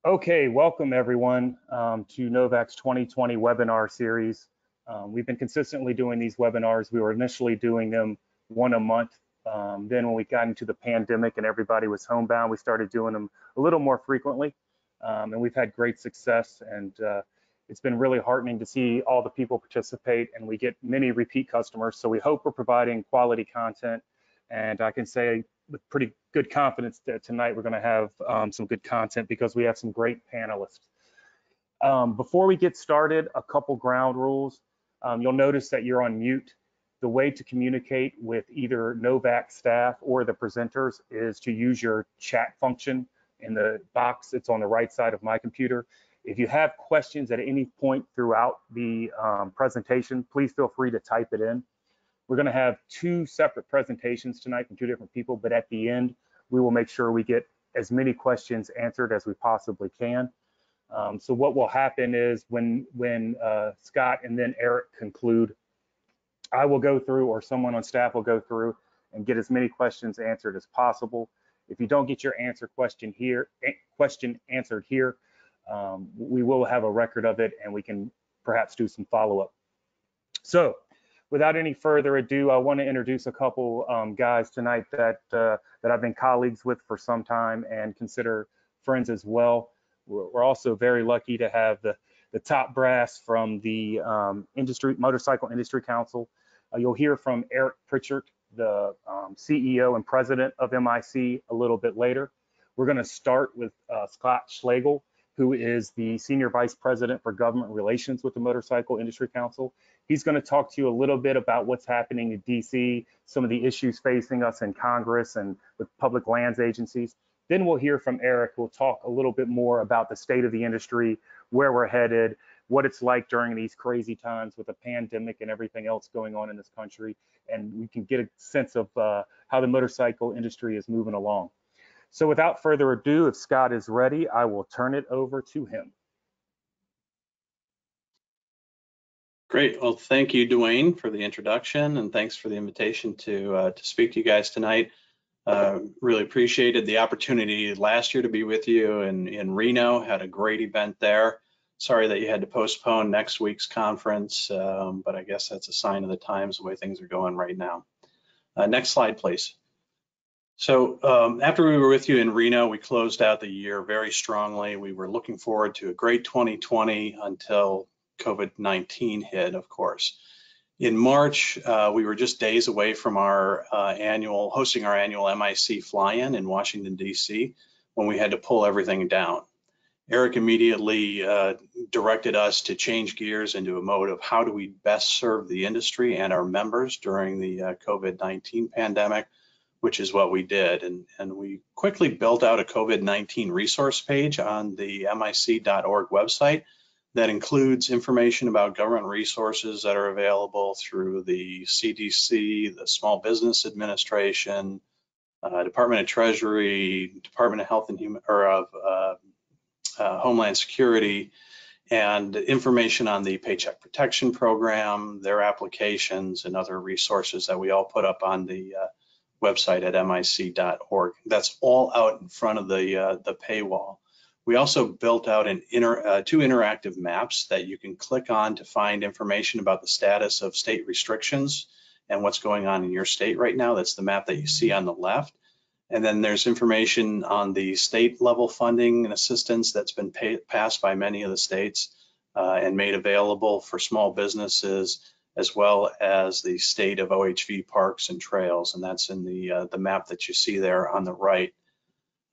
Okay, welcome everyone to Novak's 2020 webinar series. We've been consistently doing these webinars. We were initially doing them one a month. Then when we got into the pandemic and everybody was homebound, we started doing them a little more frequently. And we've had great success, and it's been really heartening to see all the people participate, and we get many repeat customers. So we hope we're providing quality content, and I can say with pretty good confidence that tonight we're going to have some good content because we have some great panelists. Before we get started, a couple ground rules. You'll notice that you're on mute. The way to communicate with either Novak staff or the presenters is to use your chat function in the box that's on the right side of my computer. If you have questions at any point throughout the presentation, please feel free to type it in. We're going to have two separate presentations tonight from two different people, but at the end, we will make sure we get as many questions answered as we possibly can. So what will happen is when Scott and then Eric conclude, I will go through, or someone on staff will go through and get as many questions answered as possible. If you don't get your question answered here, we will have a record of it and we can perhaps do some follow-up. So, without any further ado, I want to introduce a couple guys tonight that I've been colleagues with for some time and consider friends as well. We're also very lucky to have the top brass from the Motorcycle Industry Council. You'll hear from Eric Pritchard, the CEO and president of MIC, a little bit later. We're going to start with Scott Schlegel, who is the Senior Vice President for Government Relations with the Motorcycle Industry Council. He's going to talk to you a little bit about what's happening in DC, some of the issues facing us in Congress and with public lands agencies. Then we'll hear from Eric, who'll talk a little bit more about the state of the industry, where we're headed, what it's like during these crazy times with the pandemic and everything else going on in this country. And we can get a sense of how the motorcycle industry is moving along. So without further ado, if Scott is ready, I will turn it over to him. Great. Well, thank you, Dwayne, for the introduction, and thanks for the invitation to speak to you guys tonight. Really appreciated the opportunity last year to be with you in Reno. Had a great event there. Sorry that you had to postpone next week's conference, but I guess that's a sign of the times, the way things are going right now. Next slide, please. So after we were with you in Reno, we closed out the year very strongly. We were looking forward to a great 2020 until COVID-19 hit, of course. In March, we were just days away from our hosting our annual MIC fly-in in Washington, D.C., when we had to pull everything down. Eric immediately directed us to change gears into a mode of how do we best serve the industry and our members during the COVID-19 pandemic, which is what we did. And we quickly built out a COVID-19 resource page on the mic.org website that includes information about government resources that are available through the CDC, the Small Business Administration, Department of Treasury, Department of Health and Homeland Security, and information on the Paycheck Protection Program, their applications, and other resources that we all put up on the website at mic.org. That's all out in front of the paywall. We also built out two interactive maps that you can click on to find information about the status of state restrictions and what's going on in your state right now. That's the map that you see on the left. And then there's information on the state level funding and assistance that's been passed by many of the states and made available for small businesses, as well as the state of OHV parks and trails. And that's in the map that you see there on the right.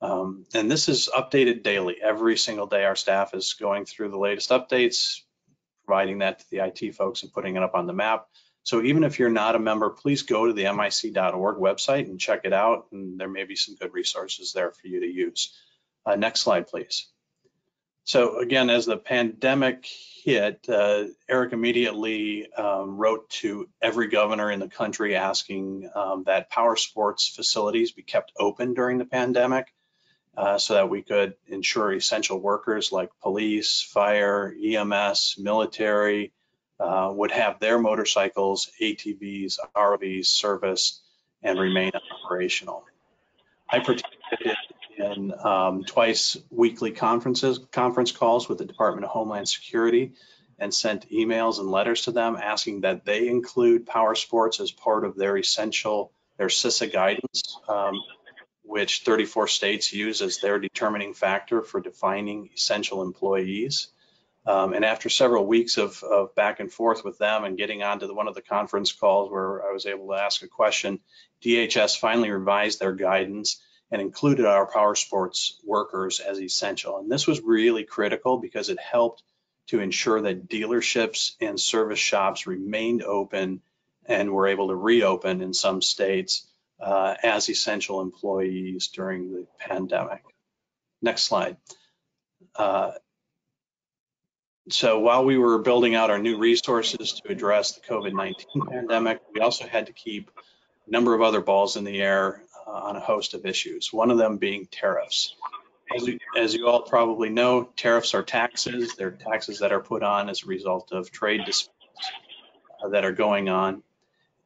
And this is updated daily. Every single day, our staff is going through the latest updates, providing that to the IT folks and putting it up on the map. So even if you're not a member, please go to the mic.org website and check it out. And there may be some good resources there for you to use. Next slide, please. So again, as the pandemic hit, Eric immediately wrote to every governor in the country asking that power sports facilities be kept open during the pandemic. So that we could ensure essential workers like police, fire, EMS, military would have their motorcycles, ATVs, RVs serviced and remain operational. I participated in twice weekly conference calls with the Department of Homeland Security, and sent emails and letters to them asking that they include power sports as part of their CISA guidance, which 34 states use as their determining factor for defining essential employees. And after several weeks of back and forth with them and getting onto one of the conference calls where I was able to ask a question, DHS finally revised their guidance and included our power sports workers as essential. And this was really critical because it helped to ensure that dealerships and service shops remained open and were able to reopen in some states as essential employees during the pandemic. Next slide. So while we were building out our new resources to address the COVID-19 pandemic, we also had to keep a number of other balls in the air on a host of issues, one of them being tariffs. As you all probably know, tariffs are taxes. They're taxes that are put on as a result of trade disputes that are going on.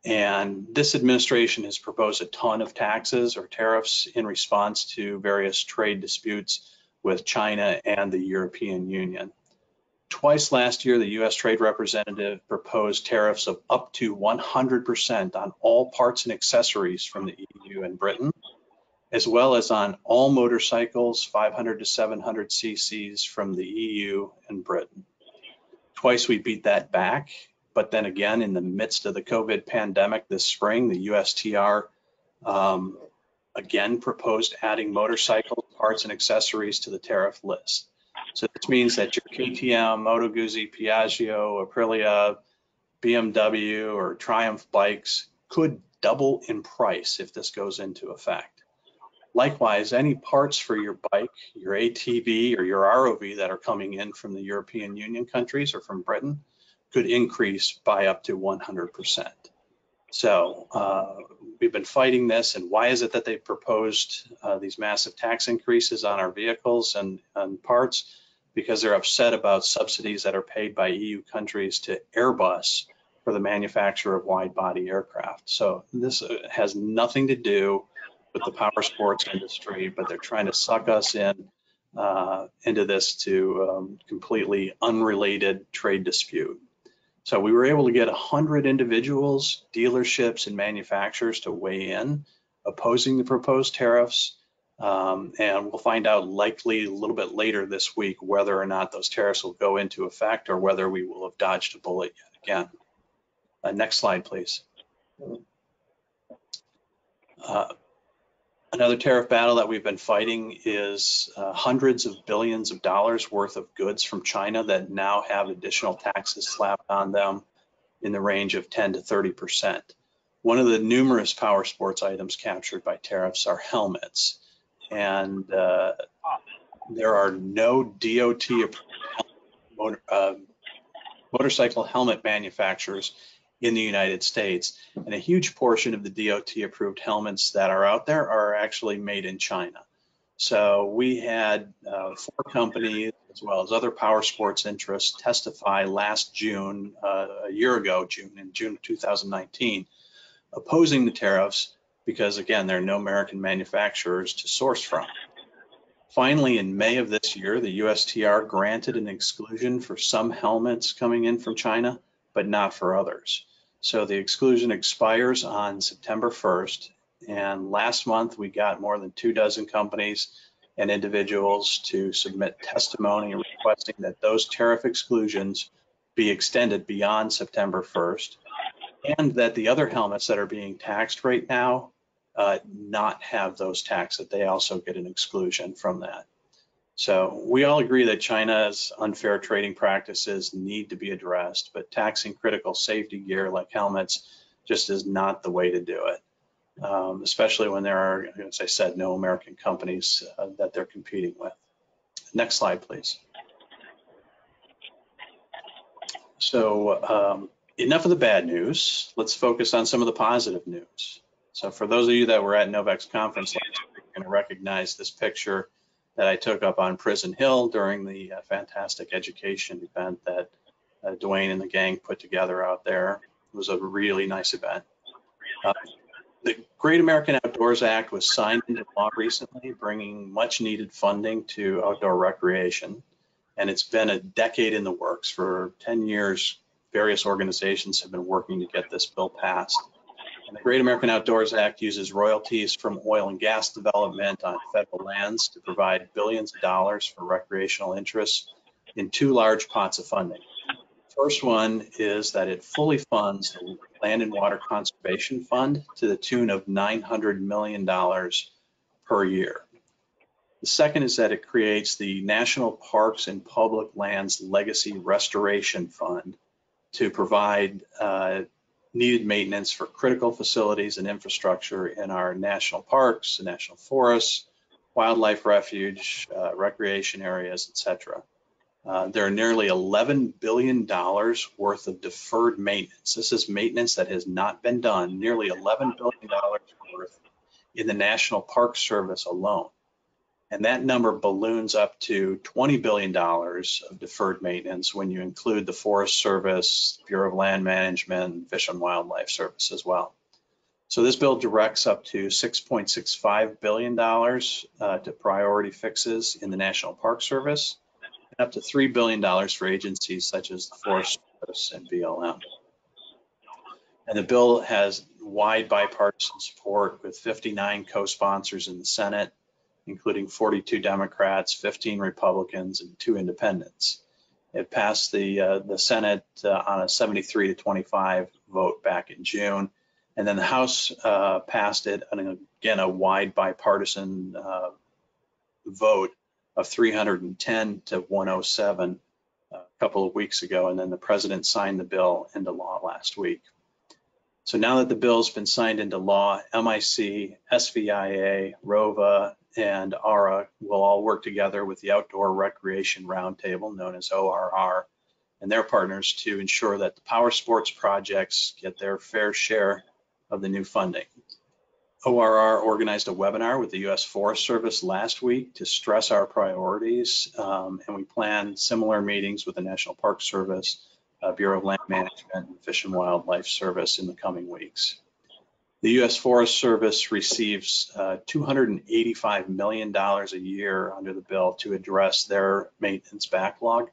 And this administration has proposed a ton of taxes or tariffs in response to various trade disputes with China and the European Union. Twice last year, the U.S. Trade Representative proposed tariffs of up to 100% on all parts and accessories from the EU and Britain, as well as on all motorcycles 500 to 700 cc's from the EU and Britain. Twice we beat that back, but then again, in the midst of the COVID pandemic this spring, the USTR again proposed adding motorcycle parts and accessories to the tariff list. So this means that your KTM, Moto Guzzi, Piaggio, Aprilia, BMW, or Triumph bikes could double in price if this goes into effect. Likewise, any parts for your bike, your ATV, or your ROV that are coming in from the European Union countries or from Britain could increase by up to 100%. So we've been fighting this, and why is it that they proposed these massive tax increases on our vehicles and parts? Because they're upset about subsidies that are paid by EU countries to Airbus for the manufacture of wide-body aircraft. So this has nothing to do with the power sports industry, but they're trying to suck us in into this to completely unrelated trade dispute. So we were able to get 100 individuals, dealerships, and manufacturers to weigh in opposing the proposed tariffs. And we'll find out likely a little bit later this week whether or not those tariffs will go into effect or whether we will have dodged a bullet yet again. Next slide, please. Another tariff battle that we've been fighting is hundreds of billions of dollars worth of goods from China that now have additional taxes slapped on them in the range of 10 to 30%. One of the numerous power sports items captured by tariffs are helmets. And there are no DOT motorcycle helmet manufacturers in the United States, and a huge portion of the DOT approved helmets that are out there are actually made in China. So we had 4 companies as well as other power sports interests testify last June, a year ago, in June of 2019, opposing the tariffs because, again, there are no American manufacturers to source from. Finally, in May of this year, the USTR granted an exclusion for some helmets coming in from China, but not for others. So the exclusion expires on September 1st. And last month, we got more than 24 companies and individuals to submit testimony requesting that those tariff exclusions be extended beyond September 1st, and that the other helmets that are being taxed right now not have those taxes, that they also get an exclusion from that. So we all agree that China's unfair trading practices need to be addressed, but taxing critical safety gear like helmets just is not the way to do it, especially when there are, as I said, no American companies that they're competing with. Next slide, please. So enough of the bad news. Let's focus on some of the positive news. So for those of you that were at Novex conference last week, you're going to recognize this picture that I took up on Prison Hill during the fantastic education event that Dwayne and the gang put together out there. It was a really nice event. The Great American Outdoors Act was signed into law recently, bringing much needed funding to outdoor recreation. And it's been a decade in the works. For 10 years, various organizations have been working to get this bill passed. And the Great American Outdoors Act uses royalties from oil and gas development on federal lands to provide billions of dollars for recreational interests in two large pots of funding. First one is that it fully funds the Land and Water Conservation Fund to the tune of $900 million per year. The second is that it creates the National Parks and Public Lands Legacy Restoration Fund to provide needed maintenance for critical facilities and infrastructure in our national parks, national forests, wildlife refuge, recreation areas, etc. There are nearly $11 billion worth of deferred maintenance. This is maintenance that has not been done, nearly $11 billion worth in the National Park Service alone. And that number balloons up to $20 billion of deferred maintenance when you include the Forest Service, Bureau of Land Management, Fish and Wildlife Service as well. So this bill directs up to $6.65 billion to priority fixes in the National Park Service, and up to $3 billion for agencies such as the Forest Service and BLM. And the bill has wide bipartisan support with 59 co-sponsors in the Senate, including 42 Democrats, 15 Republicans, and 2 independents. It passed the Senate on a 73-25 vote back in June, and then the House passed it on, again, a wide bipartisan vote of 310 to 107 a couple of weeks ago, and then the president signed the bill into law last week. So now that the bill's been signed into law, MIC, SVIA, ROVA, and ARA will all work together with the Outdoor Recreation Roundtable, known as ORR, and their partners to ensure that the power sports projects get their fair share of the new funding. ORR organized a webinar with the U.S. Forest Service last week to stress our priorities, and we plan similar meetings with the National Park Service, Bureau of Land Management, and Fish and Wildlife Service in the coming weeks. The U.S. Forest Service receives $285 million a year under the bill to address their maintenance backlog.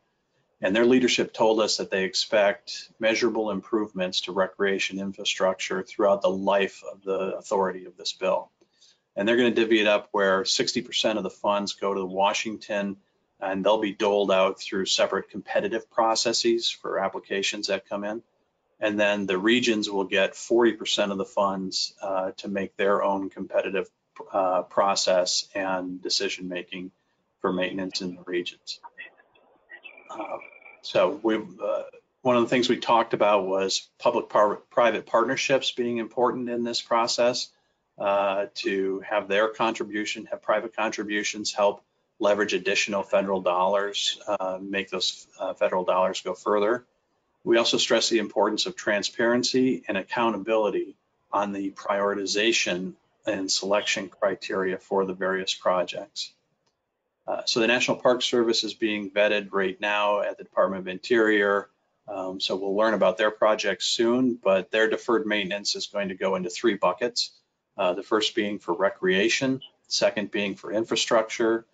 And their leadership told us that they expect measurable improvements to recreation infrastructure throughout the life of the authority of this bill. And they're going to divvy it up where 60% of the funds go to Washington, and they'll be doled out through separate competitive processes for applications that come in. And then the regions will get 40% of the funds to make their own competitive process and decision-making for maintenance in the regions. So one of the things we talked about was public-private partnerships being important in this process, to have their contribution, have private contributions help leverage additional federal dollars, make those federal dollars go further. We also stress the importance of transparency and accountability on the prioritization and selection criteria for the various projects. So the National Park Service is being vetted right now at the Department of Interior. So we'll learn about their projects soon, but their deferred maintenance is going to go into 3 buckets. The first being for recreation, second being for infrastructure,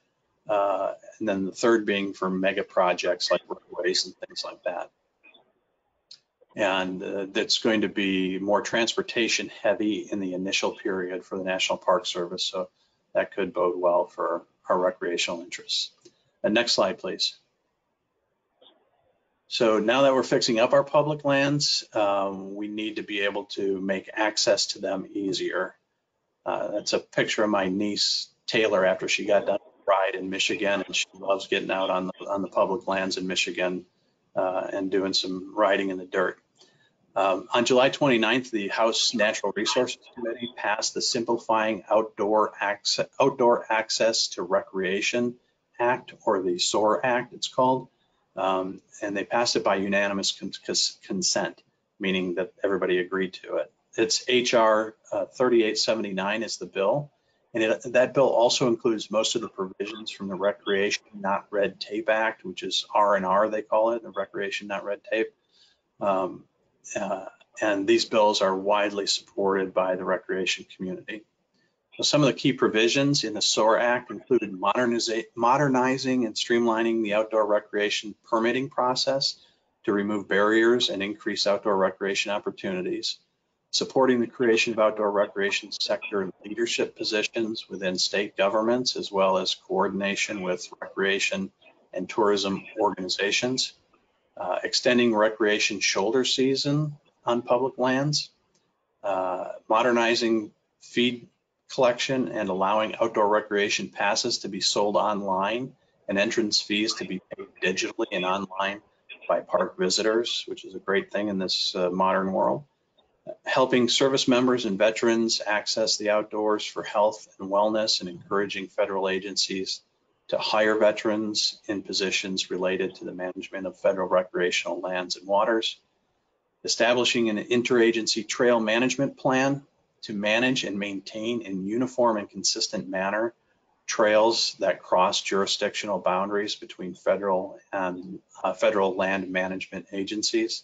and then the third being for mega projects like roadways and things like that. And that's going to be more transportation heavy in the initial period for the National Park Service. So that could bode well for our recreational interests. And next slide, please. So now that we're fixing up our public lands, we need to be able to make access to them easier. That's a picture of my niece, Taylor, after she got done with a ride in Michigan, and she loves getting out on the public lands in Michigan and doing some riding in the dirt. On July 29th, the House Natural Resources Committee passed the Simplifying Outdoor Access to Recreation Act, or the SOAR Act, it's called. And they passed it by unanimous consent, meaning that everybody agreed to it. It's HR 3879 is the bill. And that bill also includes most of the provisions from the Recreation Not Red Tape Act, which is R&R, they call it, the Recreation Not Red Tape. And these bills are widely supported by the recreation community. So some of the key provisions in the SOAR Act included modernizing and streamlining the outdoor recreation permitting process to remove barriers and increase outdoor recreation opportunities, supporting the creation of outdoor recreation sector leadership positions within state governments, as well as coordination with recreation and tourism organizations, extending recreation shoulder season on public lands, modernizing feed collection and allowing outdoor recreation passes to be sold online and entrance fees to be paid digitally and online by park visitors, which is a great thing in this modern world. Helping service members and veterans access the outdoors for health and wellness, and encouraging federal agencies to hire veterans in positions related to the management of federal recreational lands and waters. Establishing an interagency trail management plan to manage and maintain in uniform and consistent manner trails that cross jurisdictional boundaries between federal and federal land management agencies.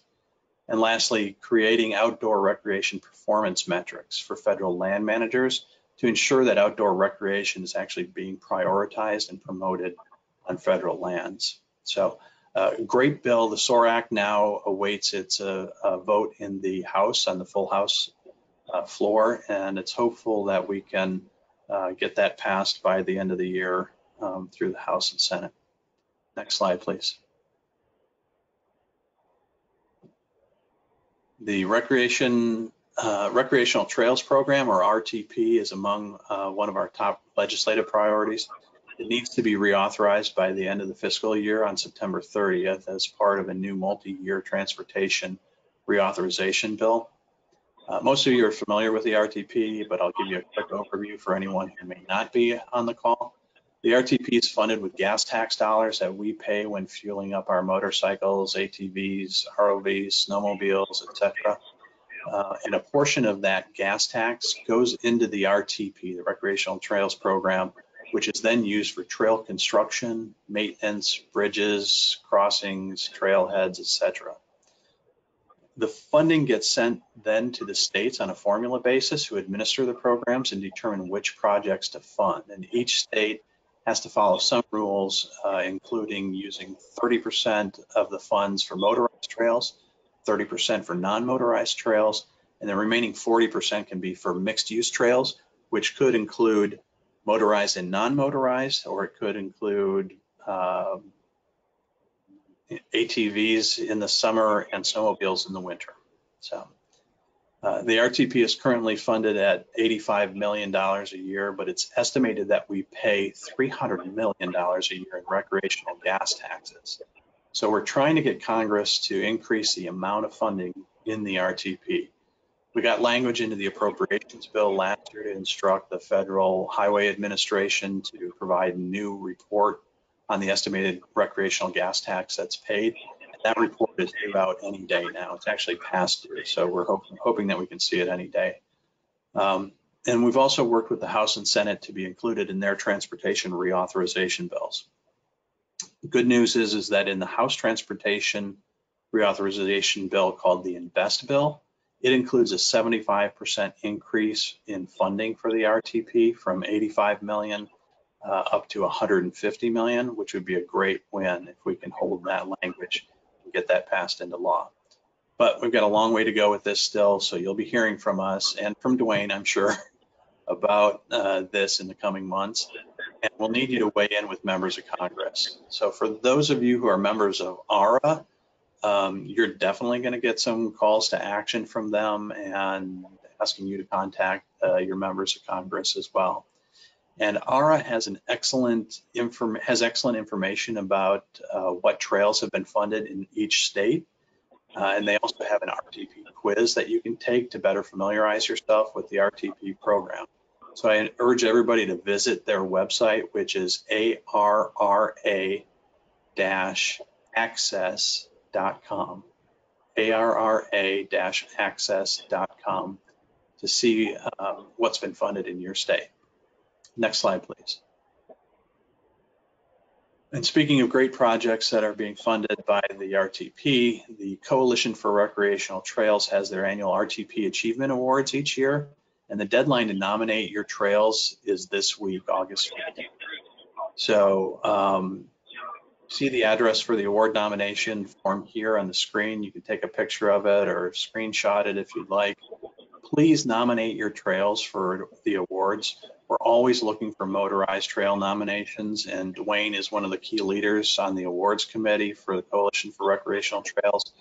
And lastly, creating outdoor recreation performance metrics for federal land managers to ensure that outdoor recreation is actually being prioritized and promoted on federal lands. So great bill. The SOAR Act now awaits its vote in the House, on the full House floor, and it's hopeful that we can get that passed by the end of the year through the House and Senate. Next slide, please. The Recreational Trails Program, or RTP, is among one of our top legislative priorities. It needs to be reauthorized by the end of the fiscal year on September 30th as part of a new multi-year transportation reauthorization bill. Most of you are familiar with the RTP, but I'll give you a quick overview for anyone who may not be on the call. The RTP is funded with gas tax dollars that we pay when fueling up our motorcycles, ATVs, ROVs, snowmobiles, etc. And a portion of that gas tax goes into the RTP, the Recreational Trails Program, which is then used for trail construction, maintenance, bridges, crossings, trailheads, etc. The funding gets sent then to the states on a formula basis, who administer the programs and determine which projects to fund. And each state has to follow some rules, including using 30% of the funds for motorized trails, 30% for non-motorized trails, and the remaining 40% can be for mixed use trails, which could include motorized and non-motorized, or it could include ATVs in the summer and snowmobiles in the winter. So the RTP is currently funded at $85 million a year, but it's estimated that we pay $300 million a year in recreational gas taxes. So we're trying to get Congress to increase the amount of funding in the RTP. We got language into the appropriations bill last year to instruct the Federal Highway Administration to provide a new report on the estimated recreational gas tax that's paid. And that report is due out any day now. It's actually past due, so we're hoping that we can see it any day. And we've also worked with the House and Senate to be included in their transportation reauthorization bills. The good news is that in the House Transportation Reauthorization Bill called the INVEST Bill, it includes a 75% increase in funding for the RTP from 85 million up to 150 million, which would be a great win if we can hold that language and get that passed into law. But we've got a long way to go with this still, so you'll be hearing from us and from Dwayne, I'm sure, about this in the coming months. And we'll need you to weigh in with members of Congress. So for those of you who are members of ARA, you're definitely going to get some calls to action from them and asking you to contact your members of Congress as well. And ARA has excellent information about what trails have been funded in each state. And they also have an RTP quiz that you can take to better familiarize yourself with the RTP program. So I urge everybody to visit their website, which is arra-access.com, arra-access.com, to see what's been funded in your state. Next slide, please. And speaking of great projects that are being funded by the RTP, the Coalition for Recreational Trails has their annual RTP Achievement Awards each year. And the deadline to nominate your trails is this week, August 15th. So see the address for the award nomination form here on the screen. You can take a picture of it or screenshot it if you'd like. Please nominate your trails for the awards. We're always looking for motorized trail nominations, and Dwayne is one of the key leaders on the awards committee for the Coalition for Recreational Trails.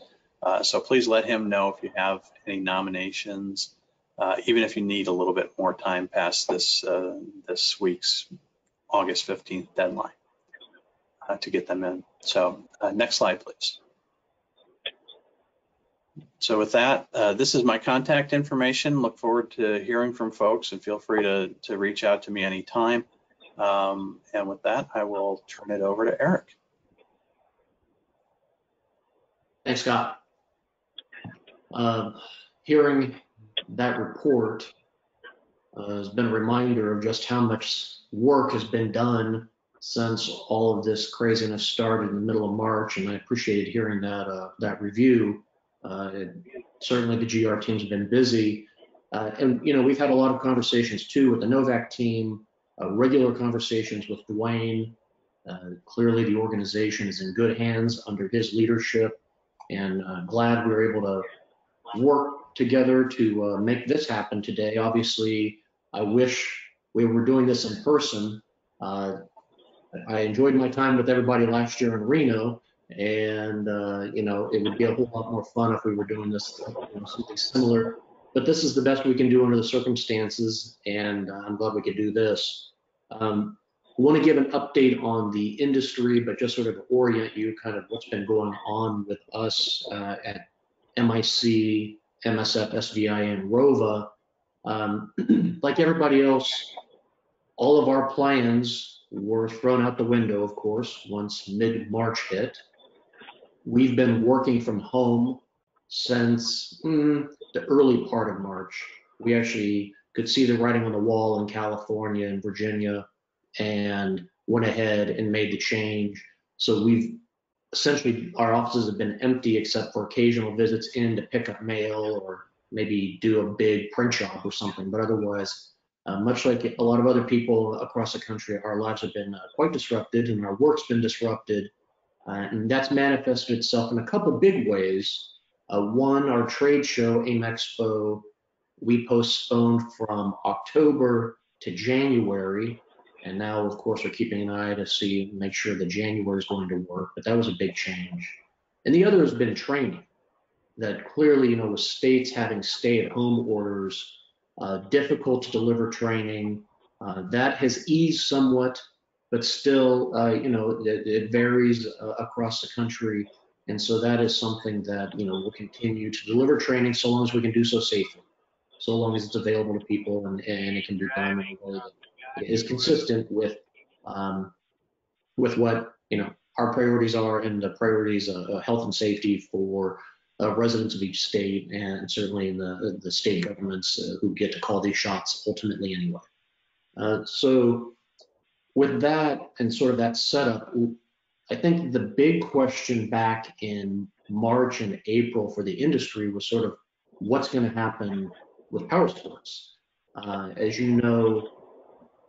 So please let him know if you have any nominations, even if you need a little bit more time past this week's August 15th deadline to get them in. So next slide, please. So with that, this is my contact information. Look forward to hearing from folks, and feel free to reach out to me anytime. And with that, I will turn it over to Eric. Thanks, Scott. Hearing that report has been a reminder of just how much work has been done since all of this craziness started in the middle of March, and I appreciated hearing that review. Certainly the GR teams have been busy, and we've had a lot of conversations too with the NOVAC team, regular conversations with Dwayne. Clearly the organization is in good hands under his leadership, and glad we were able to work together to make this happen today. Obviously, I wish we were doing this in person. I enjoyed my time with everybody last year in Reno, and it would be a whole lot more fun if we were doing this something similar. But this is the best we can do under the circumstances, and I'm glad we could do this. I want to give an update on the industry, but just sort of orient you kind of what's been going on with us at MIC, MSF, SVI, and ROVA. Like everybody else, all of our plans were thrown out the window, of course, once mid-March hit. We've been working from home since the early part of March. We actually could see the writing on the wall in California and Virginia, and went ahead and made the change. So we've essentially, our offices have been empty except for occasional visits in to pick up mail or maybe do a big print job or something. But otherwise, much like a lot of other people across the country, our lives have been quite disrupted, and our work's been disrupted. And that's manifested itself in a couple big ways. One, our trade show, AIM Expo, we postponed from October to January. And now, of course, we're keeping an eye to make sure that January is going to work. But that was a big change. And the other has been training. That clearly, with states having stay-at-home orders, difficult to deliver training, that has eased somewhat, but still, it varies across the country. And so that is something that, we'll continue to deliver training so long as we can do so safely, so long as it's available to people and it can be done in a way that is consistent with what, our priorities are, and the priorities of health and safety for residents of each state, and certainly in the state governments who get to call these shots ultimately anyway. So with that and sort of that setup, I think the big question back in March and April for the industry was sort of what's going to happen with power sports. As you know,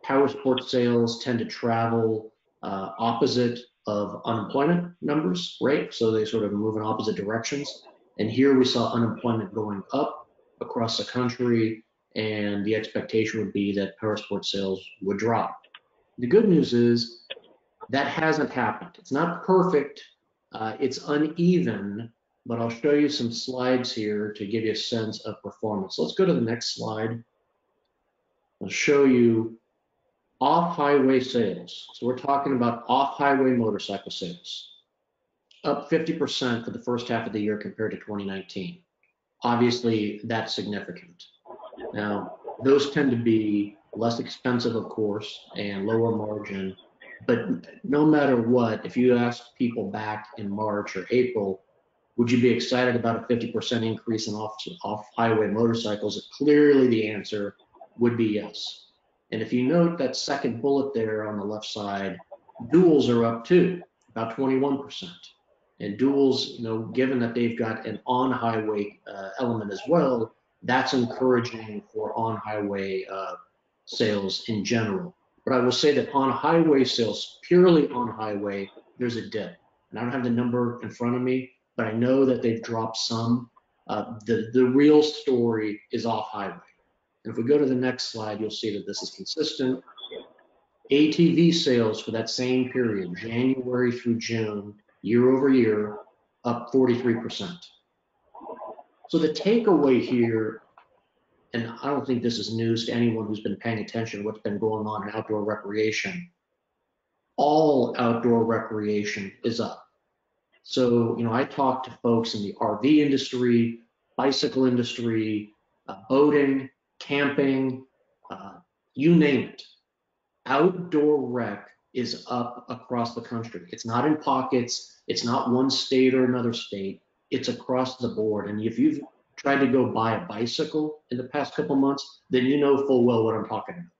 power sports sales tend to travel opposite of unemployment numbers, right? So they sort of move in opposite directions. And here we saw unemployment going up across the country, and the expectation would be that power sports sales would drop. The good news is that hasn't happened. It's not perfect, it's uneven, but I'll show you some slides here to give you a sense of performance. Let's go to the next slide. I'll show you off-highway sales. So we're talking about off-highway motorcycle sales. Up 50% for the first half of the year compared to 2019. Obviously, that's significant. Now, those tend to be less expensive, of course, and lower margin. But no matter what, if you asked people back in March or April, would you be excited about a 50% increase in off-highway motorcycles? Clearly, the answer would be yes. And if you note that second bullet there on the left side, Duals are up too, about 21%. And duals, given that they've got an on-highway element as well, that's encouraging for on-highway sales in general. But I will say that on-highway sales, purely on-highway, there's a dip. And I don't have the number in front of me, but I know that they've dropped some. The real story is off-highway. And if we go to the next slide, you'll see that this is consistent. ATV sales for that same period, January through June, year over year, up 43%. So the takeaway here, and I don't think this is news to anyone who's been paying attention to what's been going on in outdoor recreation, all outdoor recreation is up. So, I talk to folks in the RV industry, bicycle industry, boating, camping, you name it. Outdoor rec is up across the country. It's not in pockets. It's not one state or another state. It's across the board. And if you've tried to go buy a bicycle in the past couple months, then you know full well what I'm talking about.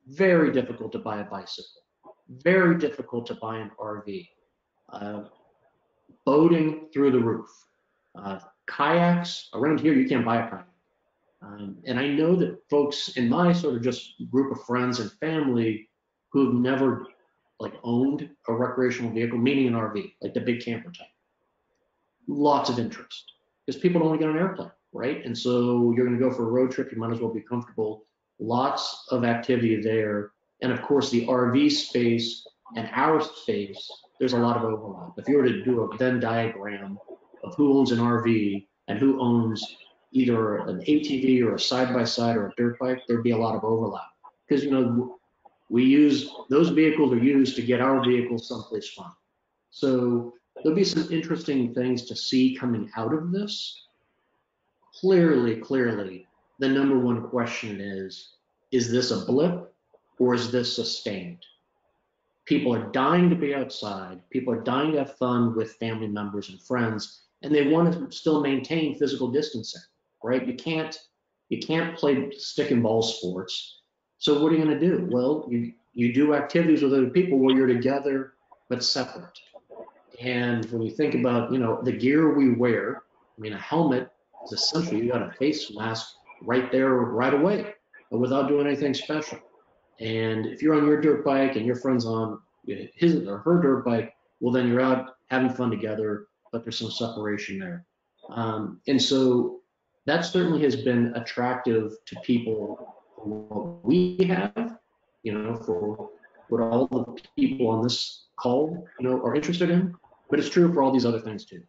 Very difficult to buy a bicycle. Very difficult to buy an RV. Boating through the roof. Kayaks, around here you can't buy a kayak. And I know that folks in my sort of just group of friends and family who've never owned a recreational vehicle, meaning an RV, like the big camper type, lots of interest because people don't want to get on an airplane, right? And so you're going to go for a road trip, you might as well be comfortable. Lots of activity there. And of course, the RV space and our space, there's a lot of overlap. If you were to do a Venn diagram of who owns an RV and who owns either an ATV or a side-by-side or a dirt bike, there'd be a lot of overlap. Because, those vehicles are used to get our vehicles someplace fun. So there'll be some interesting things to see coming out of this. Clearly, the number one question is this a blip or is this sustained? People are dying to be outside. People are dying to have fun with family members and friends, and they want to still maintain physical distancing, right? You can't play stick and ball sports. So what are you going to do? Well, you do activities with other people where you're together but separate. And when you think about, the gear we wear, a helmet is essentially, you got a face mask right there right away without doing anything special. And if you're on your dirt bike and your friend's on his or her dirt bike, well, then you're out having fun together, but there's some separation there. And so that certainly has been attractive to people for what we have, for what all the people on this call, are interested in. But it's true for all these other things too,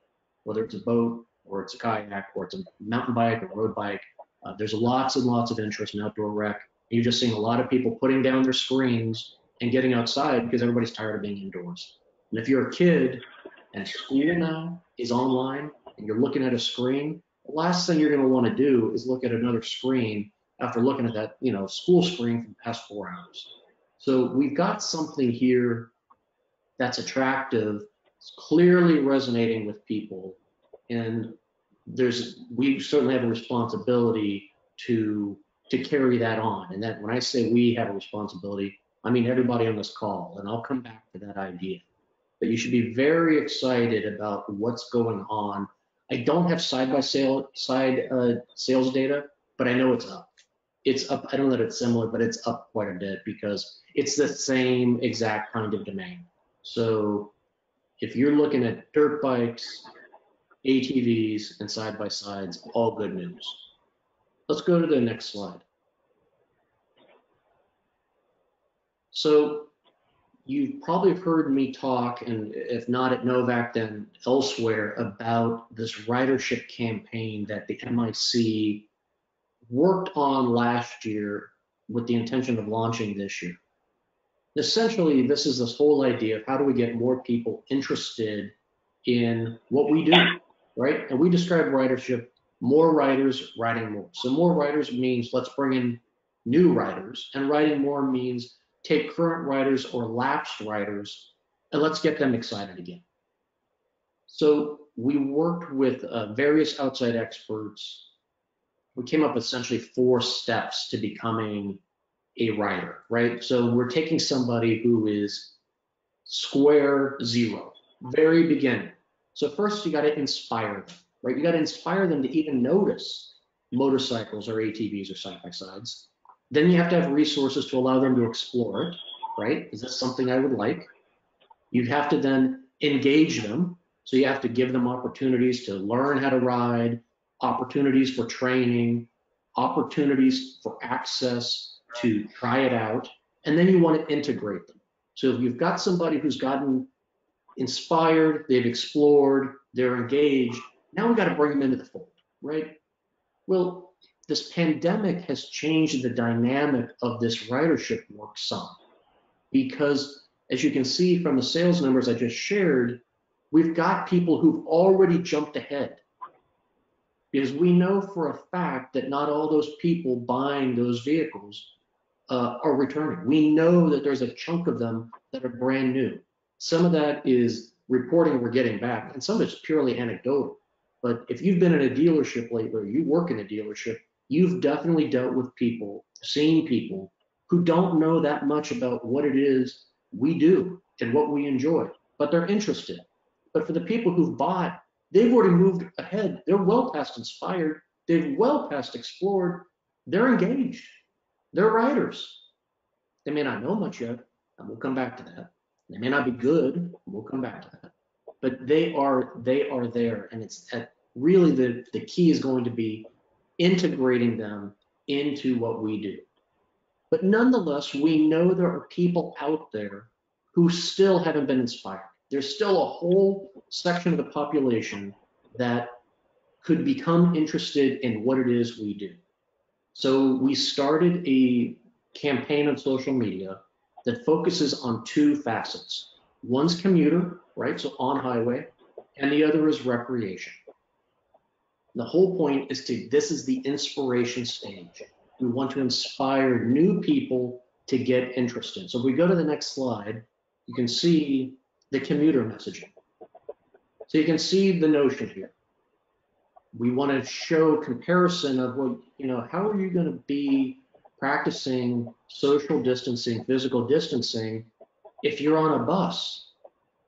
whether it's a boat or it's a kayak or it's a mountain bike or road bike. There's lots and lots of interest in outdoor rec. You're just seeing a lot of people putting down their screens and getting outside because everybody's tired of being indoors. And if you're a kid and school now is online and you're looking at a screen, the last thing you're going to want to do is look at another screen after looking at that, school screen for the past 4 hours. So we've got something here that's attractive, it's clearly resonating with people, and we certainly have a responsibility to carry that on. And that when I say we have a responsibility, I mean everybody on this call, and I'll come back to that idea. But you should be very excited about what's going on. I don't have side-by-side sales data, but I know it's up. It's up. I don't know that it's similar, but it's up quite a bit because it's the same exact kind of demand. So if you're looking at dirt bikes, ATVs, and side-by-sides, all good news. Let's go to the next slide. So you've probably heard me talk, and if not at Novak, then elsewhere, about this ridership campaign that the MIC worked on last year with the intention of launching this year. Essentially, this is this whole idea of how do we get more people interested in what we do, right? And we describe ridership, more riders riding more. So more riders means let's bring in new riders, and riding more means take current riders or lapsed riders and let's get them excited again. So we worked with various outside experts. We came up with essentially 4 steps to becoming a rider, right? So we're taking somebody who is square zero, very beginning. So first you got to inspire them, right? You got to inspire them to even notice motorcycles or ATVs or side-by-sides. Then you have to have resources to allow them to explore it, right? Is this something I would like? You have to then engage them. So you have to give them opportunities to learn how to ride, opportunities for training, opportunities for access to try it out. And then you want to integrate them. So if you've got somebody who's gotten inspired, they've explored, they're engaged, now we got to bring them into the fold, right? Well, this pandemic has changed the dynamic of this ridership work some, because as you can see from the sales numbers I just shared, we've got people who've already jumped ahead, because we know for a fact that not all those people buying those vehicles are returning. We know that there's a chunk of them that are brand new. Some of that is reporting we're getting back, and some of it's purely anecdotal. But if you've been in a dealership lately, or you work in a dealership, you've definitely dealt with people, seen people who don't know that much about what it is we do and what we enjoy, but they're interested. But for the people who've bought, they've already moved ahead. They're well past inspired. They've well past explored. They're engaged. They're riders. They may not know much yet, and we'll come back to that. They may not be good, and we'll come back to that. But they are there, and it's really the key is going to be integrating them into what we do. But nonetheless, we know there are people out there who still haven't been inspired. There's still a whole section of the population that could become interested in what it is we do. So we started a campaign on social media that focuses on two facets. One's commuter, right? So on highway, and the other is recreation. The whole point is this is the inspiration stage. We want to inspire new people to get interested. So if we go to the next slide, you can see the commuter messaging. So you can see the notion here. We want to show comparison of what, how are you going to be practicing social distancing, physical distancing, if you're on a bus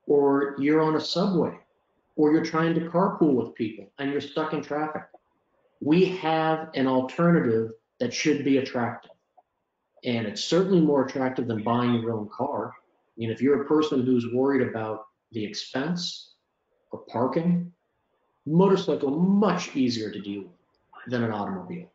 or you're on a subway or you're trying to carpool with people and you're stuck in traffic. We have an alternative that should be attractive. And it's certainly more attractive than buying your own car. If you're a person who's worried about the expense or parking, motorcycle much easier to deal with than an automobile.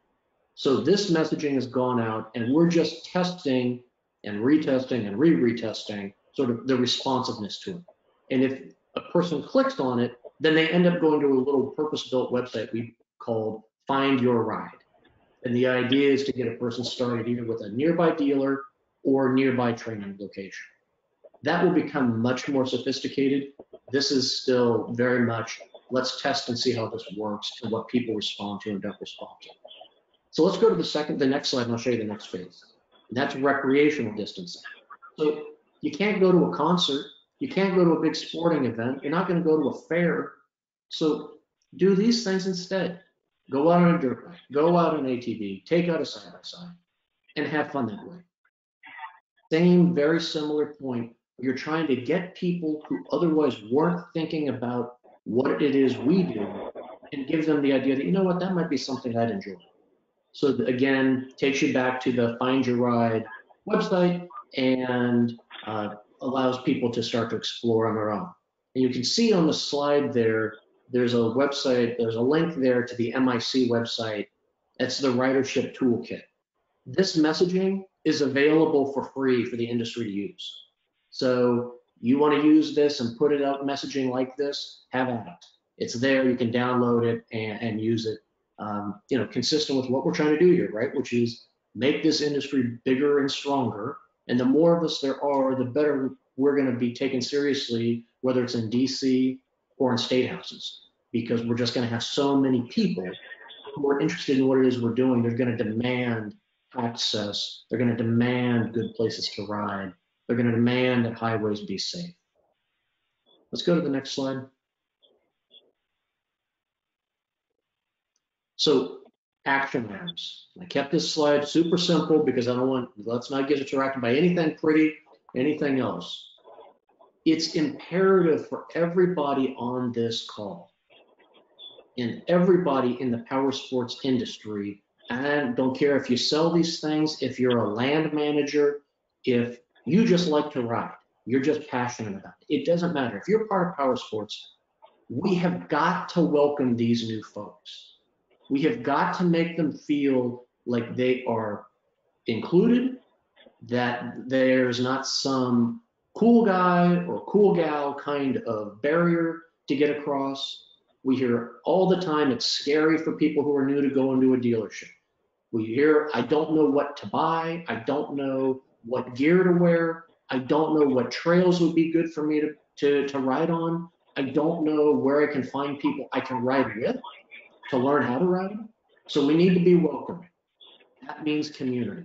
So this messaging has gone out, and we're just testing and retesting and retesting sort of the responsiveness to it. And if a person clicks on it, then they end up going to a little purpose-built website we called Find Your Ride. And the idea is to get a person started either with a nearby dealer or nearby training location. That will become much more sophisticated. This is still very much, let's test and see how this works and what people respond to and don't respond to. So let's go to the next slide, and I'll show you the next phase. And that's recreational distancing. So you can't go to a concert. You can't go to a big sporting event. You're not going to go to a fair. So do these things instead. Go out on a dirt bike, go out on an ATV, take out a side-by-side, and have fun that way. Same, very similar point. You're trying to get people who otherwise weren't thinking about what it is we do and give them the idea that, that might be something I'd enjoy. So again, takes you back to the Find Your Ride website and allows people to start to explore on their own. And you can see on the slide there's a website, there's a link there to the MIC website. That's the ridership toolkit. This messaging is available for free for the industry to use. So you want to use this and put it out messaging like this, have at it. It's there, you can download it and use it. Consistent with what we're trying to do here, right? Which is make this industry bigger and stronger. And the more of us there are, the better we're going to be taken seriously, whether it's in DC or in state houses, because we're just going to have so many people who are interested in what it is we're doing. They're going to demand access. They're going to demand good places to ride. They're going to demand that highways be safe. Let's go to the next slide. So action items. I kept this slide super simple because let's not get distracted by anything pretty, anything else. it's imperative for everybody on this call and everybody in the power sports industry. And don't care if you sell these things, if you're a land manager, if you just like to ride, you're just passionate about it. It doesn't matter. If you're part of power sports, we have got to welcome these new folks. We have got to make them feel like they are included, that there's not some cool guy or cool gal kind of barrier to get across. We hear all the time it's scary for people who are new to go into a dealership. We hear, I don't know what to buy. I don't know what gear to wear. I don't know what trails would be good for me to ride on. I don't know where I can find people I can ride with to learn how to ride. So we need to be welcoming. That means community.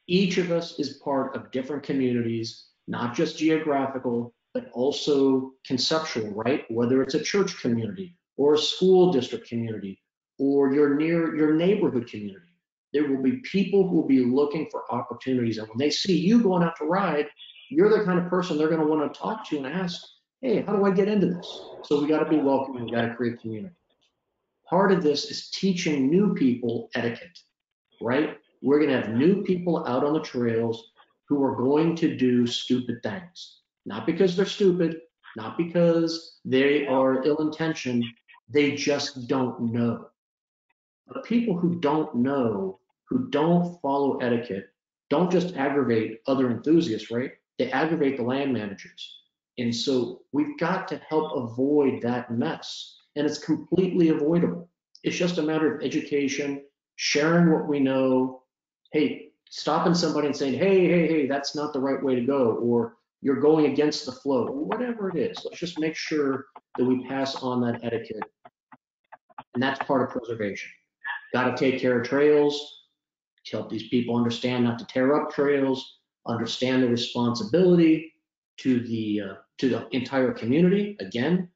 Each of us is part of different communities, not just geographical, but also conceptual, right? Whether it's a church community or a school district community or your neighborhood community. There will be people who will be looking for opportunities. And when they see you going out to ride, you're the kind of person they're going to want to talk to and ask, hey, how do I get into this? So we got to be welcoming, we got to create community. Part of this is teaching new people etiquette, right? We're going to have new people out on the trails who are going to do stupid things. Not because they're stupid, not because they are ill-intentioned, they just don't know. But people who don't know, who don't follow etiquette, don't just aggravate other enthusiasts, right? They aggravate the land managers. And so we've got to help avoid that mess. And it's completely avoidable. It's just a matter of education, sharing what we know. Hey, stopping somebody and saying, hey, that's not the right way to go, or you're going against the flow, or whatever it is. Let's just make sure that we pass on that etiquette. And that's part of preservation. Got to take care of trails, to help these people understand not to tear up trails, understand the responsibility to the entire community. Again,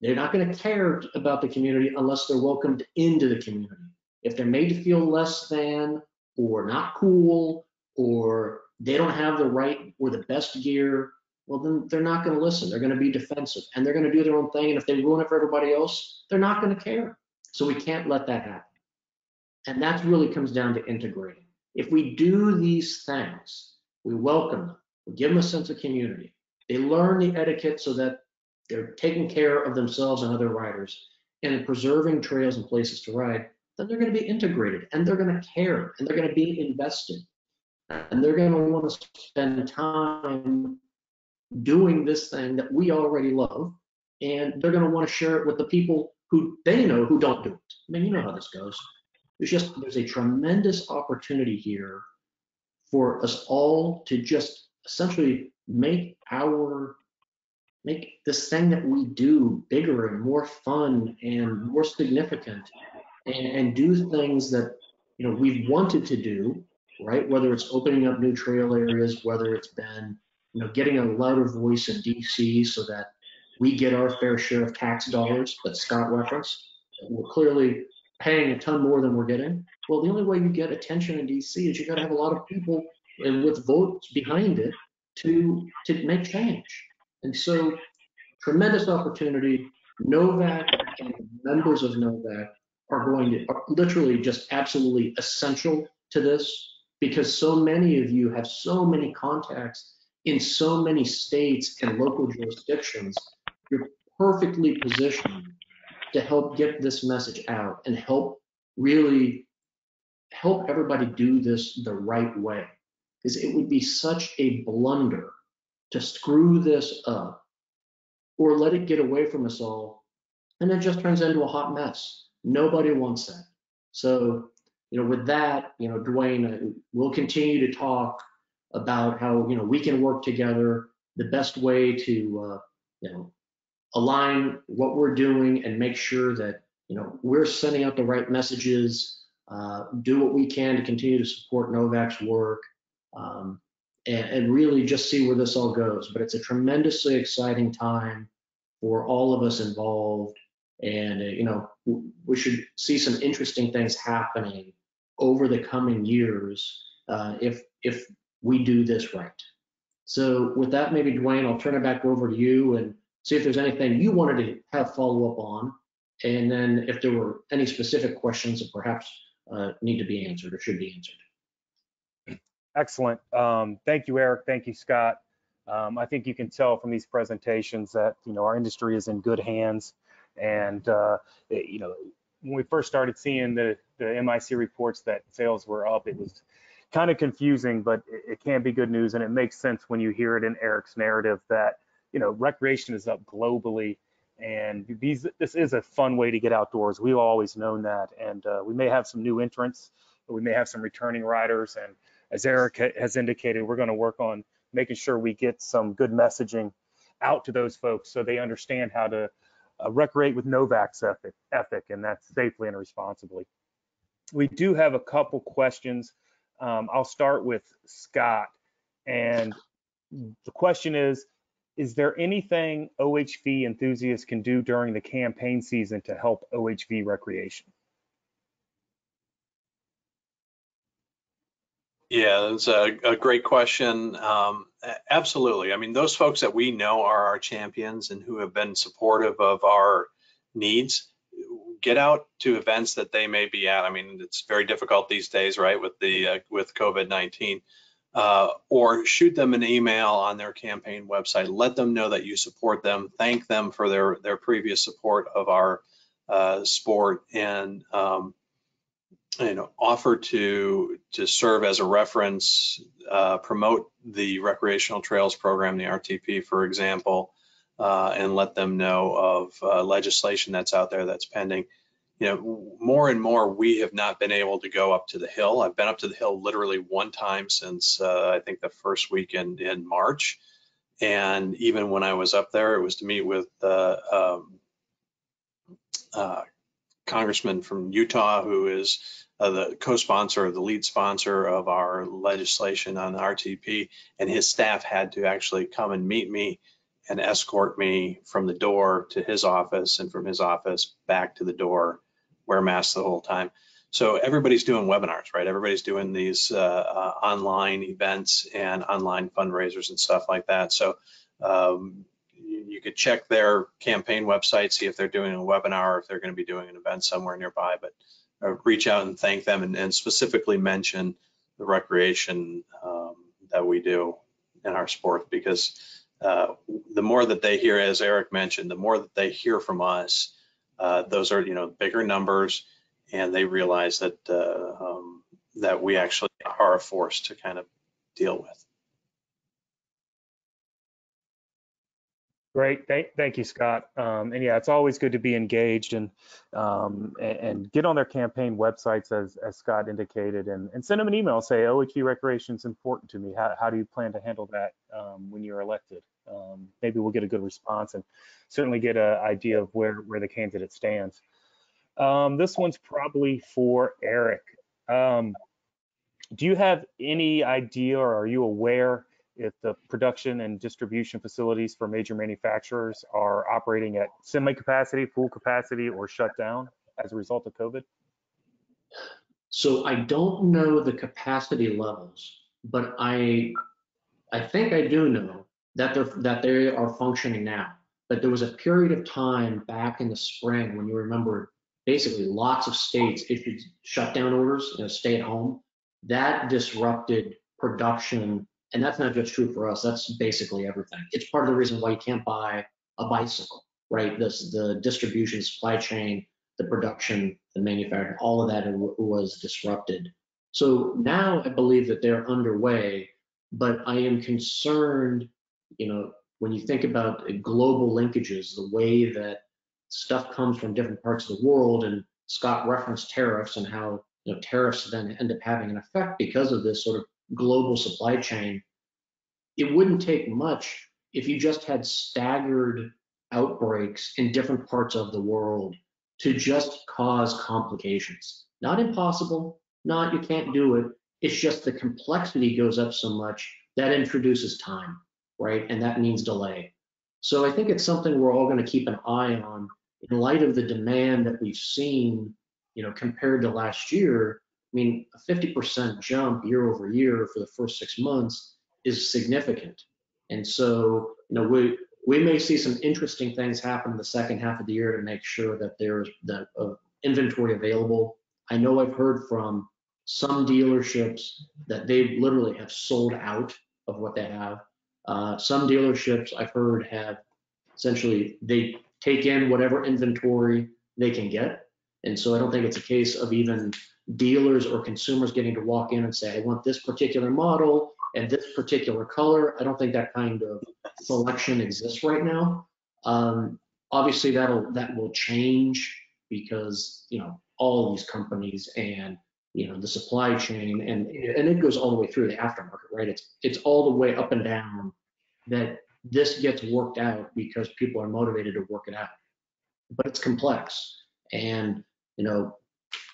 they're not going to care about the community unless they're welcomed into the community. If they're made to feel less than, or not cool, or they don't have the right or the best gear, well, then they're not going to listen. They're going to be defensive and they're going to do their own thing. And if they ruin it for everybody else, they're not going to care. So we can't let that happen. And that really comes down to integrating. If we do these things, we welcome them, we give them a sense of community. They learn the etiquette so that they're taking care of themselves and other riders, and in preserving trails and places to ride, then they're going to be integrated and they're going to care and they're going to be invested. And they're going to want to spend time doing this thing that we already love. And they're going to want to share it with the people who they know who don't do it. I mean, you know how this goes. There's a tremendous opportunity here for us all to just essentially make this thing that we do bigger and more fun and more significant, and do things that we've wanted to do, right? Whether it's opening up new trail areas, whether it's been getting a louder voice in DC so that we get our fair share of tax dollars that Scott referenced. We're clearly paying a ton more than we're getting. Well, the only way you get attention in DC is you got to have a lot of people with votes behind it to make change. And so, tremendous opportunity. Novak and members of Novak are literally just absolutely essential to this, because so many of you have so many contacts in so many states and local jurisdictions. You're perfectly positioned to help get this message out and really help everybody do this the right way. Because it would be such a blunder to screw this up or let it get away from us all, and it just turns into a hot mess. Nobody wants that. So, with that, Dwayne, we'll continue to talk about how, we can work together, the best way to, align what we're doing and make sure that, we're sending out the right messages, do what we can to continue to support Novak's work, and really just see where this all goes. But it's a tremendously exciting time for all of us involved. And, we should see some interesting things happening over the coming years if we do this right. So with that, maybe Dwayne, I'll turn it back over to you and see if there's anything you wanted to have follow up on. And then if there were any specific questions that perhaps need to be answered or should be answered. Excellent. Thank you, Eric. Thank you, Scott. I think you can tell from these presentations that, our industry is in good hands. And, when we first started seeing the MIC reports that sales were up, it was kind of confusing, but it can be good news. And it makes sense when you hear it in Eric's narrative that, recreation is up globally. And this is a fun way to get outdoors. We've always known that. And we may have some new entrants, but we may have some returning riders. And as Eric has indicated, we're going to work on making sure we get some good messaging out to those folks so they understand how to recreate with Novac's ethic, and that's safely and responsibly. We do have a couple questions. I'll start with Scott. And the question is there anything OHV enthusiasts can do during the campaign season to help OHV recreation? Yeah, that's a great question. Absolutely. I mean, those folks that we know are our champions and who have been supportive of our needs, get out to events that they may be at. I mean, it's very difficult these days, right, with COVID-19. Or shoot them an email on their campaign website. Let them know that you support them. Thank them for their previous support of our sport, and offer to serve as a reference, promote the recreational trails program, the RTP, for example, and let them know of legislation that's out there that's pending. More and more, we have not been able to go up to the Hill. I've been up to the Hill literally one time since I think the first weekend in March. And even when I was up there, it was to meet with Congressman from Utah, who is the co-sponsor, the lead sponsor of our legislation on the RTP, and his staff had to actually come and meet me and escort me from the door to his office, and from his office back to the door, wear masks the whole time. So everybody's doing webinars, right? Everybody's doing these online events and online fundraisers and stuff like that. So you could check their campaign website, see if they're doing a webinar or if they're going to be doing an event somewhere nearby, but reach out and thank them, and specifically mention the recreation that we do in our sport, because the more that they hear, as Eric mentioned, the more that they hear from us, those are bigger numbers, and they realize that that we actually are a force to kind of deal with. Great, thank you, Scott. And yeah, it's always good to be engaged and get on their campaign websites, as Scott indicated, and send them an email. Say, OHV recreation is important to me. How do you plan to handle that when you're elected? Maybe we'll get a good response and certainly get an idea of where the candidate stands. This one's probably for Eric. Do you have any idea, or are you aware if the production and distribution facilities for major manufacturers are operating at semi-capacity, full capacity, or shut down as a result of COVID? So I don't know the capacity levels, but I think I do know that they are functioning now. But there was a period of time back in the spring when you remember basically lots of states issued shutdown orders, stay at home. That disrupted production. And that's not just true for us, that's basically everything. It's part of the reason why you can't buy a bicycle, right? The distribution, supply chain, the production, the manufacturing, all of that was disrupted. So now I believe that they're underway, but I am concerned, when you think about global linkages, the way that stuff comes from different parts of the world, and Scott referenced tariffs and how tariffs then end up having an effect because of this sort of global supply chain. It wouldn't take much if you just had staggered outbreaks in different parts of the world to just cause complications. Not impossible, not you can't do it. It's just the complexity goes up so much that introduces time, right? And that means delay. So I think it's something we're all going to keep an eye on in light of the demand that we've seen, compared to last year. I mean, a 50% jump year over year for the first 6 months is significant. And so, we may see some interesting things happen in the second half of the year to make sure that there's the inventory available. I know I've heard from some dealerships that they literally have sold out of what they have. Some dealerships I've heard have essentially, they take in whatever inventory they can get. And so I don't think it's a case of even dealers or consumers getting to walk in and say, I want this particular model and this particular color. I don't think that kind of selection exists right now. Obviously, that will change because all of these companies and the supply chain and it goes all the way through the aftermarket, right? It's all the way up and down that this gets worked out because people are motivated to work it out. But it's complex, and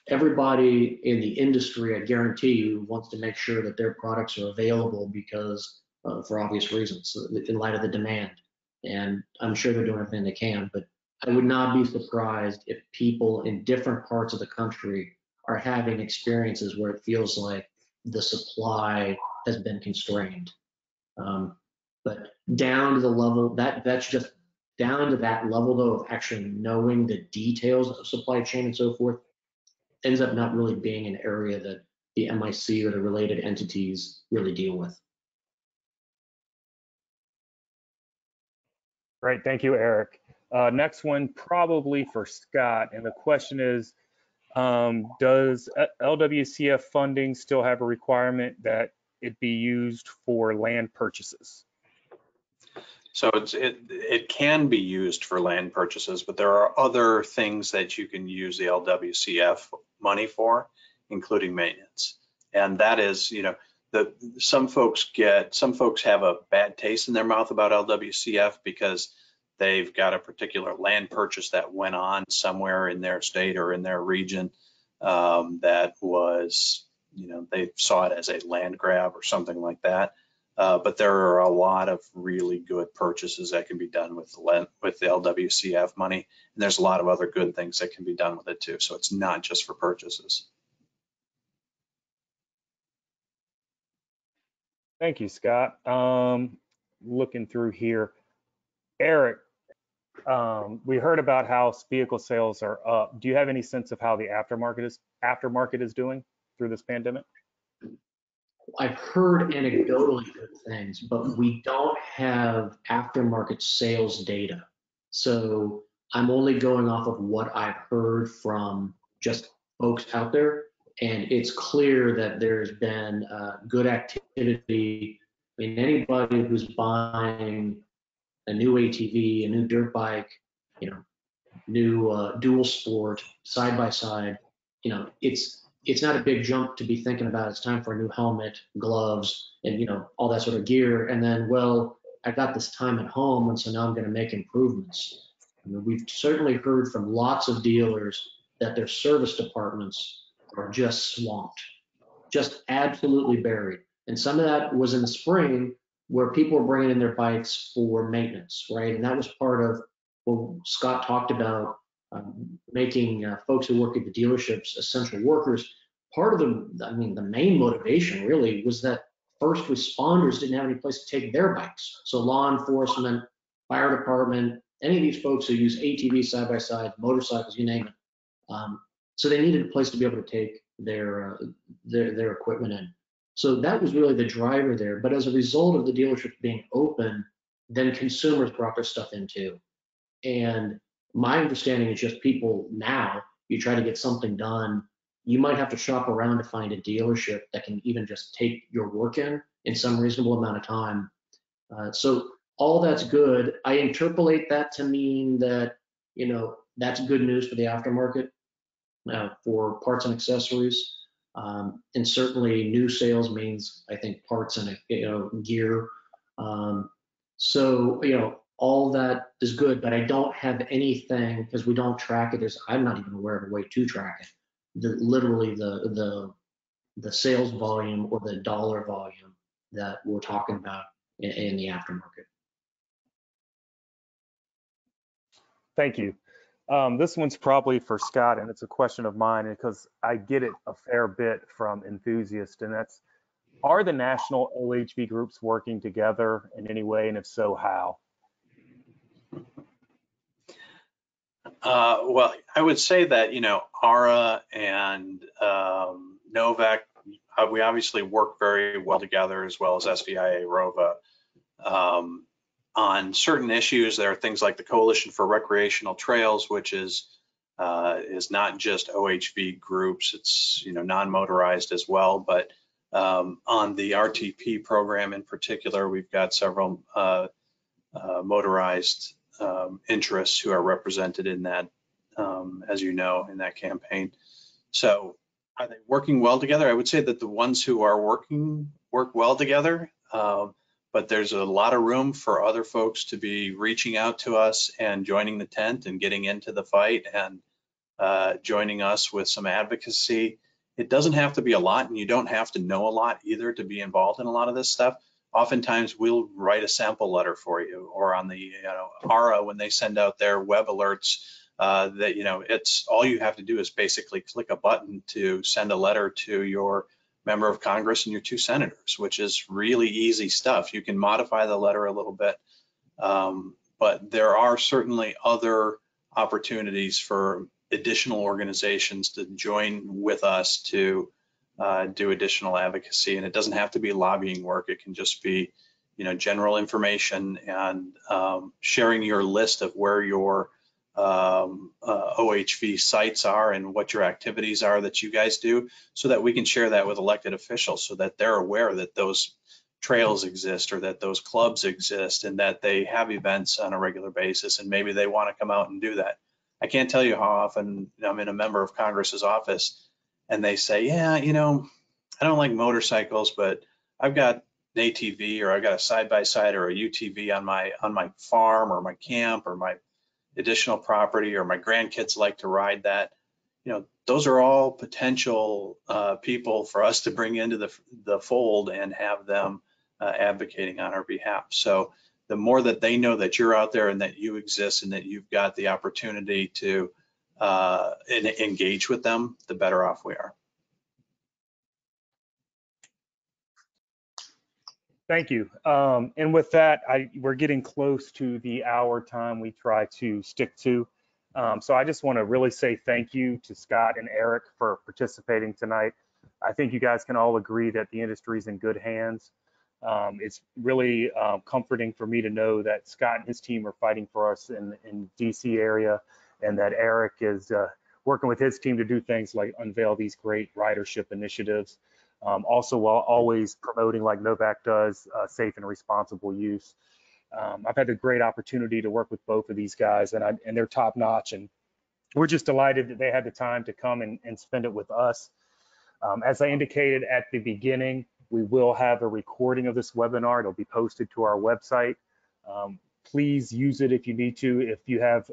everybody in the industry, I guarantee you, wants to make sure that their products are available because for obvious reasons, in light of the demand. And I'm sure they're doing everything they can, but I would not be surprised if people in different parts of the country are having experiences where it feels like the supply has been constrained. But down to the level that's just down to that level though of actually knowing the details of supply chain and so forth ends up not really being an area that the MIC or the related entities really deal with. Great, thank you, Eric. Next one, probably for Scott, and the question is, does LWCF funding still have a requirement that it be used for land purchases? So it can be used for land purchases, but there are other things that you can use the LWCF money for, including maintenance. And that is, some folks have a bad taste in their mouth about LWCF because they've got a particular land purchase that went on somewhere in their state or in their region that was, they saw it as a land grab or something like that. But there are a lot of really good purchases that can be done with the LWCF money. And there's a lot of other good things that can be done with it too. So it's not just for purchases. Thank you, Scott. Looking through here, Eric, we heard about how vehicle sales are up. Do you have any sense of how the aftermarket is doing through this pandemic? I've heard anecdotally good things, but we don't have aftermarket sales data. So I'm only going off of what I've heard from just folks out there. And it's clear that there's been good activity. I mean, anybody who's buying a new ATV, a new dirt bike, new dual sport, side by side, it's not a big jump to be thinking about it's time for a new helmet, gloves, and all that sort of gear. And then, well, I got this time at home, and so now I'm going to make improvements. I mean, we've certainly heard from lots of dealers that their service departments are just swamped, just absolutely buried. And some of that was in the spring where people were bringing in their bikes for maintenance, right? And that was part of what Scott talked about, making folks who work at the dealerships essential workers. Part of the main motivation really was that first responders didn't have any place to take their bikes. So law enforcement, fire department, any of these folks who use ATVs, side by side, motorcycles, you name it. So they needed a place to be able to take their equipment in. So that was really the driver there. But as a result of the dealerships being open, then consumers brought their stuff in too. And my understanding is just people now, you try to get something done, you might have to shop around to find a dealership that can even just take your work in some reasonable amount of time. So all that's good. I interpolate that to mean that, that's good news for the aftermarket, for parts and accessories. And certainly new sales means, I think, parts and gear. So all that is good, but I don't have anything because we don't track it. I'm not even aware of a way to track it. Literally the sales volume or the dollar volume that we're talking about in the aftermarket. Thank you. This one's probably for Scott, and it's a question of mine because I get it a fair bit from enthusiasts, and that's Are the national OHV groups working together in any way, and if so, how? Well, I would say that, ARA and NOVAC, we obviously work very well together, as well as SVIA, ROVA. On certain issues, there are things like the Coalition for Recreational Trails, which is not just OHV groups, it's non-motorized as well. But on the RTP program in particular, we've got several motorized interests who are represented in that, as you know, in that campaign. So are they working well together? I would say that the ones who are working work well together, but there's a lot of room for other folks to be reaching out to us and joining the tent and getting into the fight and joining us with some advocacy. It doesn't have to be a lot, and you don't have to know a lot either to be involved in a lot of this stuff. Oftentimes we'll write a sample letter for you, or on the ARA, when they send out their web alerts, that it's all you have to do is basically click a button to send a letter to your member of Congress and your 2 senators, which is really easy stuff. You can modify the letter a little bit, but there are certainly other opportunities for additional organizations to join with us to do additional advocacy. And it doesn't have to be lobbying work. It can just be, general information and sharing your list of where your OHV sites are and what your activities are that you guys do, so that we can share that with elected officials, so that they're aware that those trails exist, or that those clubs exist, and that they have events on a regular basis, and maybe they want to come out and do that. I can't tell you how often I'm in a member of Congress's office and they say, yeah, I don't like motorcycles, but I've got an ATV, or I've got a side-by-side or a UTV on my farm or my camp or my additional property, or my grandkids like to ride that. Those are all potential people for us to bring into the fold and have them advocating on our behalf. So the more that they know that you're out there and that you exist and that you've got the opportunity to engage with them, the better off we are. Thank you. And with that, we're getting close to the hour time we try to stick to. So I just want to really say thank you to Scott and Eric for participating tonight. I think you guys can all agree that the industry is in good hands. It's really comforting for me to know that Scott and his team are fighting for us in DC area, and that Eric is working with his team to do things like unveil these great ridership initiatives. Also, while always promoting, like NOVAC does, safe and responsible use. I've had the great opportunity to work with both of these guys, and they're top notch, and we're just delighted that they had the time to come and spend it with us. As I indicated at the beginning, we will have a recording of this webinar. It'll be posted to our website. Please use it if you need to. If you have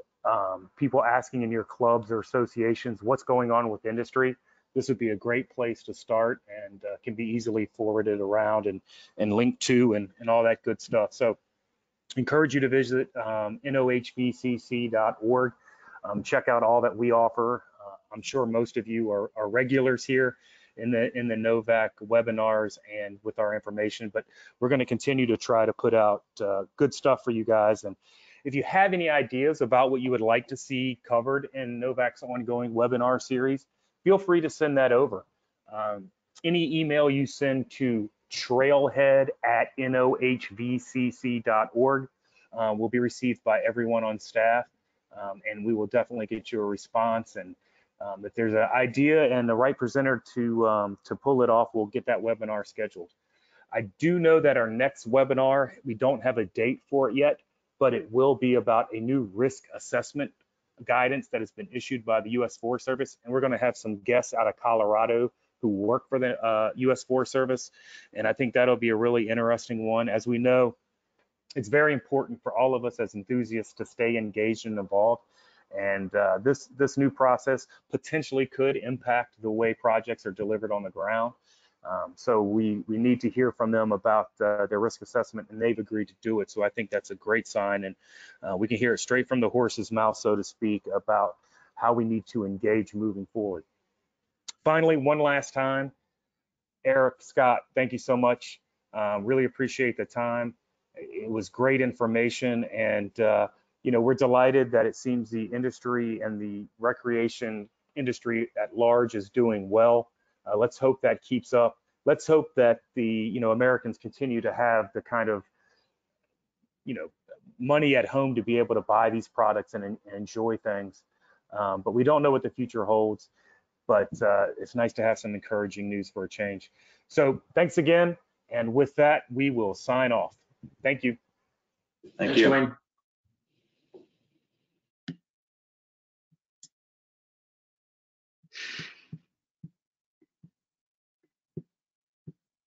people asking in your clubs or associations what's going on with industry, this would be a great place to start, and can be easily forwarded around and linked to and all that good stuff. So encourage you to visit nohvcc.org. Check out all that we offer. I'm sure most of you are regulars here in the NOVAC webinars and with our information, but we're going to continue to try to put out good stuff for you guys. And if you have any ideas about what you would like to see covered in NOVAC's ongoing webinar series, feel free to send that over. Any email you send to trailhead@nohvcc.org will be received by everyone on staff, and we will definitely get you a response. And if there's an idea and the right presenter to pull it off, we'll get that webinar scheduled. I do know that our next webinar, we don't have a date for it yet, but it will be about a new risk assessment guidance that has been issued by the U.S. Forest Service, and we're going to have some guests out of Colorado who work for the U.S. Forest Service, and I think that'll be a really interesting one. As we know, it's very important for all of us as enthusiasts to stay engaged and involved, and this new process potentially could impact the way projects are delivered on the ground. So we need to hear from them about their risk assessment, and they've agreed to do it. So I think that's a great sign, and we can hear it straight from the horse's mouth, so to speak, about how we need to engage moving forward. Finally, one last time, Eric, Scott, thank you so much. Really appreciate the time. It was great information, and we're delighted that it seems the industry and the recreation industry at large is doing well. Let's hope that keeps up. Let's hope that the Americans continue to have the kind of money at home to be able to buy these products and enjoy things. But we don't know what the future holds. But it's nice to have some encouraging news for a change. So thanks again. And with that, we will sign off. Thank you. Thank Thanks, you. Wayne.